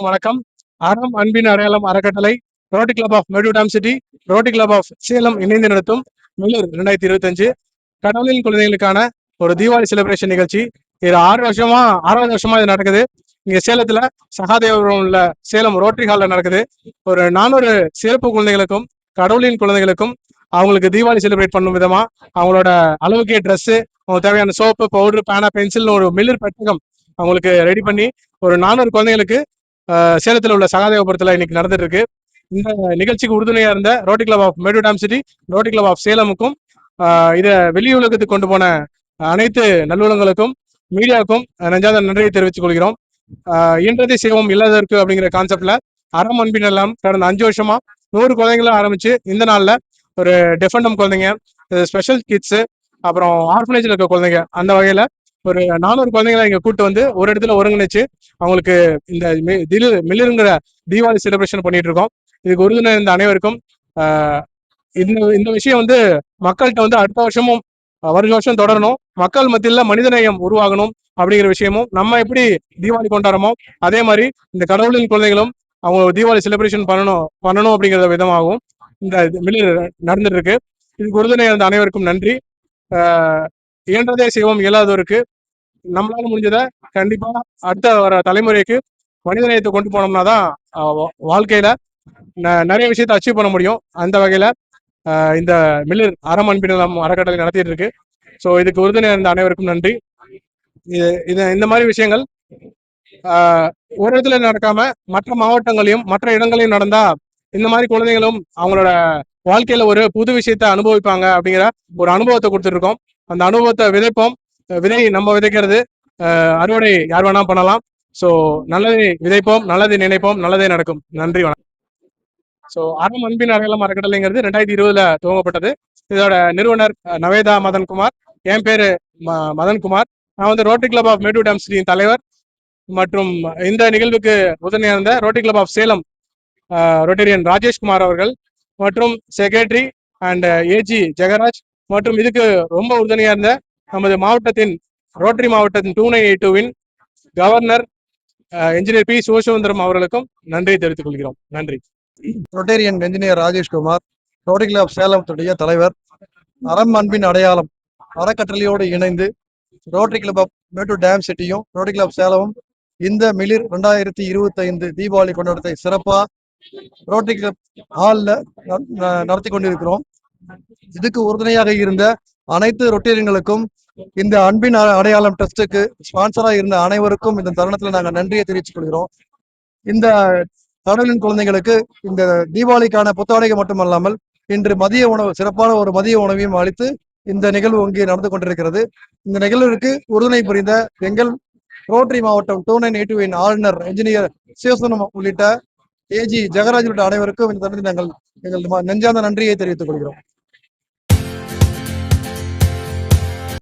வணக்கம். அறம் அன்பின் அடையாளம் அறக்கட்டளை, Rotary Club of Mettur Tom city, Rotary Club of Salem இணைந்து நடத்தும் மில்லர் 2025 கடவுளின் குழந்தைகளுக்கான ஒரு தீபாவளி செலிப்ரேஷன் நிகழ்ச்சி. இது 6வது வருஷமா இது நடக்குது. இங்க சேலத்துல சகாதேவபுரம் உள்ள சேலம் ரோட்டரி ஹால்ல நடக்குது. ஒரு 400 சிறப்பு குழந்தைகளுக்கும் கடவுளின் குழந்தைகளுக்கும் அவங்களுக்கு தீபாவளி செலிப்ரேட் பண்ணும் விதமா அவங்களோட அளவுக்கே ட்ரெஸ், அவங்களுக்கு தேவையான சோப்பு, பவுடர், பேனா, பென்சில் ஒரு மில்லர் பெட்டகம் அவங்களுக்கு ரெடி பண்ணி ஒரு 400 குழந்தைகளுக்கு சேலத்தில் உள்ள சகாதேவபுரத்தில் இன்னைக்கு நடந்துட்டு இருக்கு. இந்த நிகழ்ச்சிக்கு உறுதுணையா இருந்த Rotary Club of Mettur Tom city, Rotary Club of சேலமுக்கும் இதை வெளியுலகத்துக்கு கொண்டு போன அனைத்து நல்லுலங்களுக்கும் மீடியாவுக்கும் நெஞ்சாத நன்றியை தெரிவித்துக் கொள்கிறோம். இயன்றதை செய்வோம் இல்லாததற்கு அப்படிங்கிற கான்செப்ட்ல அறம் அன்பின் எல்லாம் கடந்த 5 வருஷமா 100 குழந்தைங்கள ஆரம்பிச்சு இந்த நாள்ல ஒரு டெஃபண்டம் குழந்தைங்க, ஸ்பெஷல் கிட்ஸ், அப்புறம் ஆர்ஃபனேஜ்ல இருக்க குழந்தைங்க, அந்த வகையில ஒரு 400 குழந்தைங்களை இங்க கூட்டு வந்து ஒரு இடத்துல ஒருங்கிணைச்சு அவங்களுக்கு இந்த மில்லுங்கிற தீபாவளி செலிப்ரேஷன் பண்ணிட்டு இருக்கோம். இதுக்கு உறுதுணை இருந்த அனைவருக்கும் இந்த விஷயம் வந்து மக்கள்கிட்ட வந்து அடுத்த வருஷமும் வருஷம் தொடரணும், மக்கள் மத்தியில மனிதநேயம் உருவாகணும் அப்படிங்கிற விஷயமும், நம்ம எப்படி தீபாவளி கொண்டாடுறோமோ அதே மாதிரி இந்த கடவுளின் குழந்தைகளும் அவங்க தீபாவளி செலிப்ரேஷன் பண்ணணும் அப்படிங்கிற விதமாகவும் இந்த மில்லு நடந்துட்டு இருக்கு. இதுக்கு உறுதுணை இருந்த அனைவருக்கும் நன்றி. இயன்றதே செய்வோம் இயலாதவருக்கு நம்மளால முடிஞ்சதை கண்டிப்பா அடுத்த வர தலைமுறைக்கு மனிதநேயத்தை கொண்டு போனோம்னா தான் வாழ்க்கையில நிறைய விஷயத்தை அச்சீவ் பண்ண முடியும். அந்த வகையில இந்த மில்லர் அறம் அன்பின் அறக்கட்டளை நடத்திட்டு இருக்கு. ஸோ இதுக்கு உறுதுணையா இருந்த அனைவருக்கும் நன்றி. இந்த மாதிரி விஷயங்கள் ஒரு இடத்துல நடக்காம மற்ற மாவட்டங்களையும் மற்ற இடங்களையும் நடந்தா இந்த மாதிரி குழந்தைகளும் அவங்களோட வாழ்க்கையில ஒரு புது விஷயத்த அனுபவிப்பாங்க அப்படிங்கிற ஒரு அனுபவத்தை கொடுத்துருக்கோம். அந்த அனுபவத்தை விதைப்போம். விதை நம்ம விதைக்கிறது, அறுவடை யார் வேணா பண்ணலாம். ஸோ நல்லதை விதைப்போம், நல்லதை நினைப்போம், நல்லதே நடக்கும். நன்றி, வணக்கம். ஸோ அறம் அன்பின் அடையாளம் அறக்கட்டளைங்கிறது 2020 துவங்கப்பட்டது. இதோட நிறுவனர் நவேதா மதன்குமார், என் பேரு மதன்குமார். நான் வந்து Rotary Club of Mettur Dam சிட்டியின் தலைவர் மற்றும் இந்த நிகழ்வுக்கு உதவியா இருந்த Rotary Club of Salem Rotarian Rajeshkumar அவர்கள் மற்றும் செக்ரட்டரி அண்ட் ஏஜி ஜெகராஜ் மற்றும் இதுக்கு ரொம்ப உறுதுணையா இருந்த நமது மாவட்டத்தின் ரோட்டரி மாவட்டத்தின் 2982 கவர்னர் என்ஜினியர் பி சிவசுந்தரம் அவர்களுக்கும் நன்றியை தெரிவித்துக் கொள்கிறோம். நன்றி. Rotarian engineer Rajeshkumar, Rotary Club சேலத்துடைய தலைவர். அறம் அன்பின் அடையாளம் அறக்கட்டளையோடு இணைந்து Rotary Club of Mettur Dam சிட்டியும் ரோட்டரி கிளப் சேலமும் இந்த மிலிர் 2025 தீபாவளி கொண்டாட்டத்தை சிறப்பா ரோட்டரி கிளப் ஹால்ல நடத்தி கொண்டிருக்கிறோம். இதுக்கு உறுதுணையாக இருந்த அனைத்து ரொட்டேரியன்களுக்கும், இந்த அன்பின் அடையாளம் ட்ரஸ்டுக்கு ஸ்பான்சரா இருந்த அனைவருக்கும் இந்த தருணத்துல நாங்கள் நன்றியை தெரிவித்துக் கொள்கிறோம். இந்த கடவுளின் குழந்தைகளுக்கு இந்த தீபாவளிக்கான புத்தாடைகள் மட்டுமல்லாமல் இன்று மதிய உணவு, சிறப்பான ஒரு மதிய உணவையும் அளித்து இந்த நிகழ்வு இங்கே நடந்து கொண்டிருக்கிறது. இந்த நிகழ்விற்கு உறுதுணை புரிந்த எங்கள் ரோட்டரி மாவட்டம் 2982 ஆளுநர் என்ஜினியர் சிவசுந்தரம் உள்ளிட்ட ஏஜி ஜெகராஜ் உள்ளிட்ட அனைவருக்கும் இந்த தருணத்தில் நாங்கள் எங்கள் நெஞ்சார்ந்த நன்றியை தெரிவித்துக் கொள்கிறோம்.